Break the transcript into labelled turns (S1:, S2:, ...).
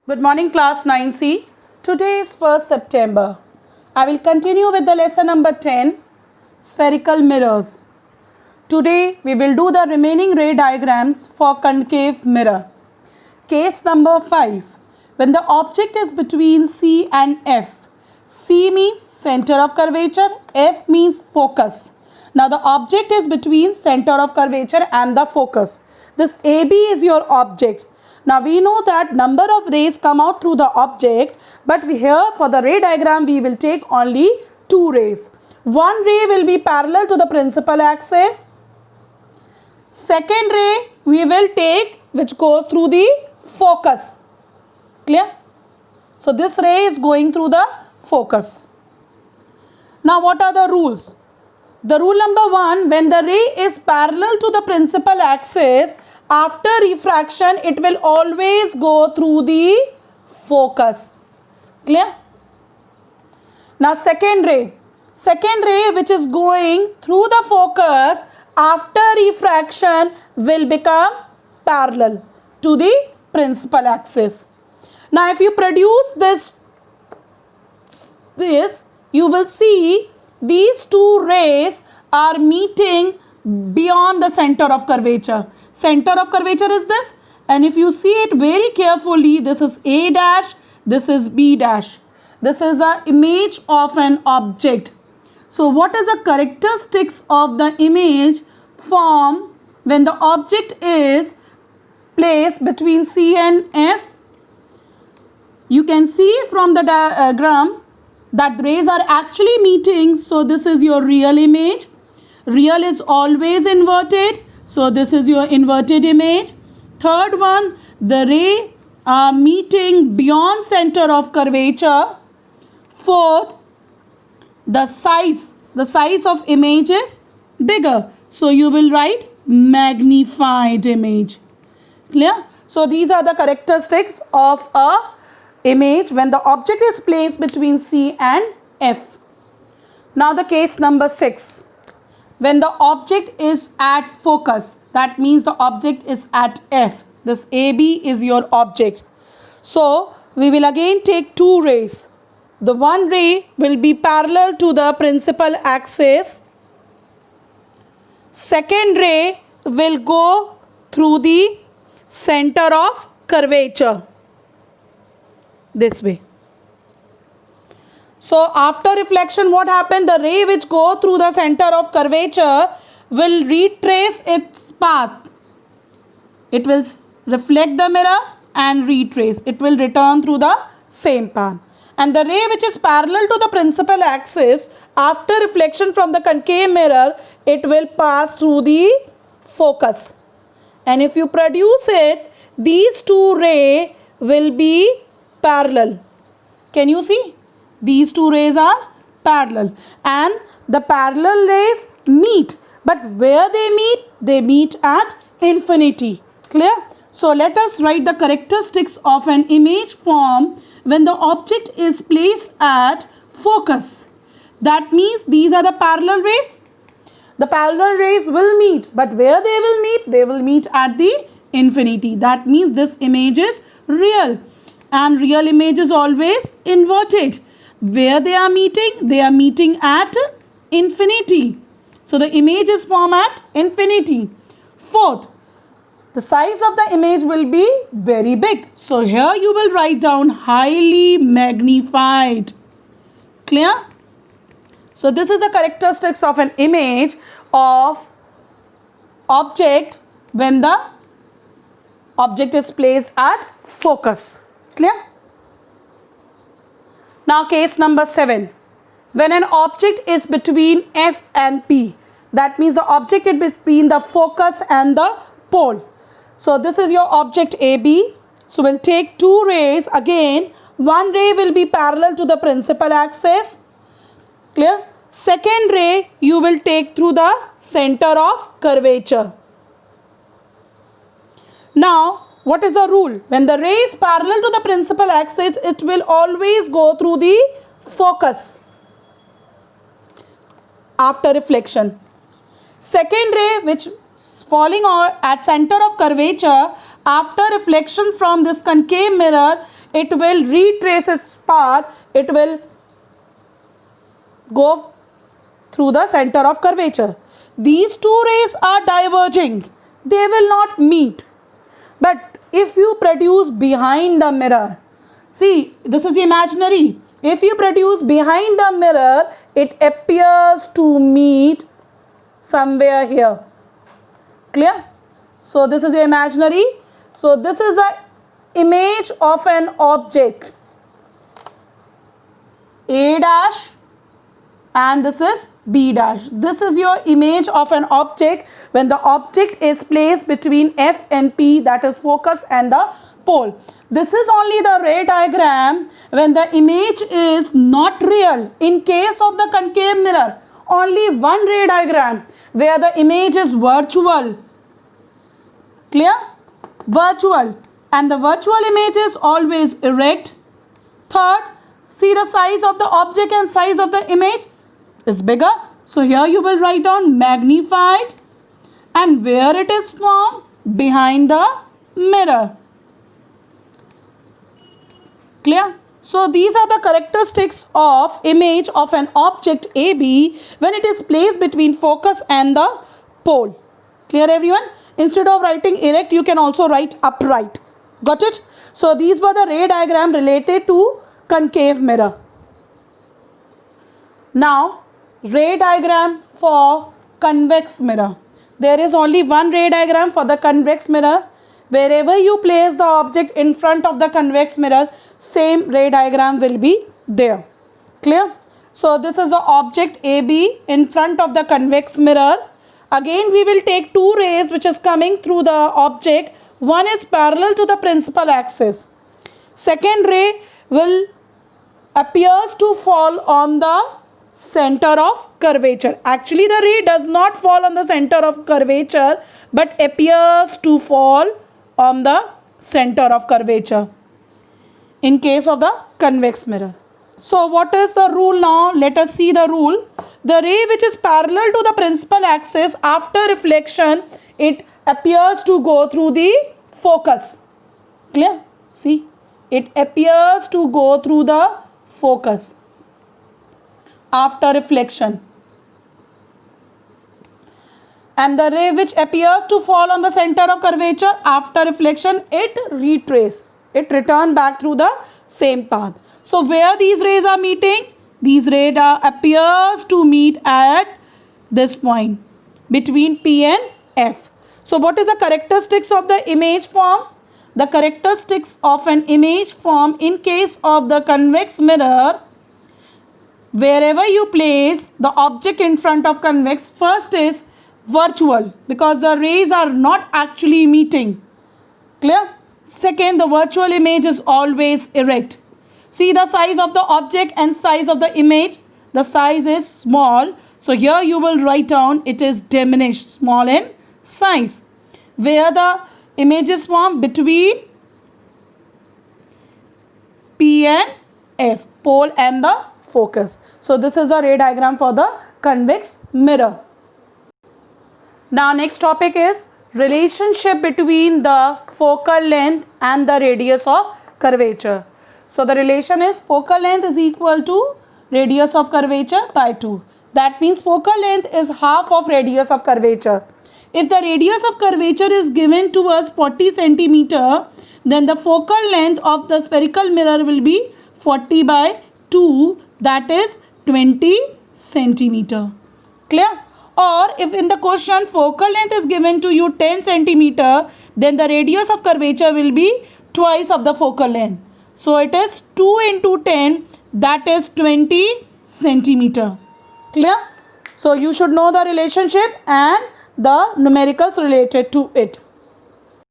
S1: Good morning, class 9C. Today is 1st September. I will continue with the lesson number 10, spherical mirrors. Today we will do the remaining ray diagrams for concave mirror. Case number 5. When the object is between C and F. C means center of curvature, F means focus. Now the object is between center of curvature and the focus. This AB is your object. Now we know that number of rays come out through the object, but here for the ray diagram we will take only 2 rays. One ray will be parallel to the principal axis. Second ray we will take which goes through the focus. Clear? So this ray is going through the focus. Now what are the rules? The rule number 1, when the ray is parallel to the principal axis, after refraction it will always go through the focus. Clear? Now second ray which is going through the focus after refraction will become parallel to the principal axis. Now if you produce this you will see these two rays are meeting beyond the center of curvature. Center of curvature is this, and if you see it very carefully, this is A dash, this is B dash. This is an image of an object. So what is the characteristics of the image formed when the object is placed between C and F? You can see from the diagram that rays are actually meeting. So this is your real image. Real is always inverted. So this is your inverted image. Third one, the ray are meeting beyond center of curvature. Fourth, the size of image is bigger. So you will write magnified image. Clear? So these are the characteristics of a image when the object is placed between C and F. Now the case number 6. When the object is at focus, that means the object is at F. This AB is your object. So we will again take 2 rays. The one ray will be parallel to the principal axis. Second ray will go through the center of curvature. This way. So after reflection what happened? The ray which go through the center of curvature will retrace its path. It will reflect the mirror and retrace. It will return through the same path. And the ray which is parallel to the principal axis, after reflection from the concave mirror, it will pass through the focus. And if you produce it, these 2 rays will be parallel. Can you see? These 2 rays are parallel, and the parallel rays meet, but where they meet? They meet at infinity. Clear? So let us write the characteristics of an image formed when the object is placed at focus. That means these are the parallel rays. The parallel rays will meet, but where they will meet? They will meet at the infinity. That means this image is real, and real image is always inverted. Where they are meeting? They are meeting at infinity. So the image is formed at infinity. Fourth, the size of the image will be very big. So here you will write down highly magnified. Clear? So this is the characteristics of an image of object when the object is placed at focus. Clear? Now case number 7. When an object is between F and P, that means the object is between the focus and the pole. So this is your object AB. So we'll take 2 rays. Again, one ray will be parallel to the principal axis. Clear? Second ray you will take through the center of curvature. Now what is the rule? When the ray is parallel to the principal axis, it will always go through the focus after reflection. Second ray which is falling at center of curvature, After reflection from this concave mirror, it will retrace its path. It will go through the center of curvature. These two rays are diverging. They will not meet. But if you produce behind the mirror, see, this is imaginary. If you produce behind the mirror, it appears to meet somewhere here. Clear? So this is your imaginary. So this is an image of an object A dash and this is B dash. This is your image of an object when the object is placed between F and P, that is focus and the pole. This is only the ray diagram when the image is not real. In case of the concave mirror, only one ray diagram where the image is virtual. Clear? Virtual. And the virtual image is always erect. Third, see the size of the object and size of the image is bigger. So here you will write down magnified and where it is formed, behind the mirror. Clear? So these are the characteristics of image of an object AB when it is placed between focus and the pole. Clear everyone? Instead of writing erect, you can also write upright. Got it? So these were the ray diagram related to concave mirror. Now, ray diagram for convex mirror. There is only one ray diagram for the convex mirror. Wherever you place the object in front of the convex mirror, same ray diagram will be there. Clear? So this is the object AB in front of the convex mirror. Again we will take two rays which is coming through the object. One is parallel to the principal axis. Second ray will appears to fall on the center of curvature. Actually the ray does not fall on the center of curvature but appears to fall on the center of curvature in case of the convex mirror. So what is the rule now? Let us see the rule. The ray which is parallel to the principal axis, after reflection, it appears to go through the focus. Clear? See, it appears to go through the focus after reflection. And the ray which appears to fall on the center of curvature, after reflection, it retraces. It returns back through the same path. So where these rays are meeting? These rays appears to meet at this point between P and F. So what is the characteristics of the image form? The characteristics of an image form in case of the convex mirror, wherever you place the object in front of convex, first is virtual because the rays are not actually meeting. Clear? Second, the virtual image is always erect. See the size of the object and size of the image. The size is small. So here you will write down it is diminished, small in size. Where the image is formed between P and F, pole and the focus. So this is a ray diagram for the convex mirror. Now next topic is relationship between the focal length and the radius of curvature. So the relation is focal length is equal to radius of curvature by 2. That means focal length is half of radius of curvature. If the radius of curvature is given to us 40 centimeter, then the focal length of the spherical mirror will be 40 by 2, that is 20 centimeter. Clear? Or if in the question focal length is given to you 10 centimeter, then the radius of curvature will be twice of the focal length. So it is 2 into 10, that is 20 centimeter. Clear? So you should know the relationship and the numericals related to it.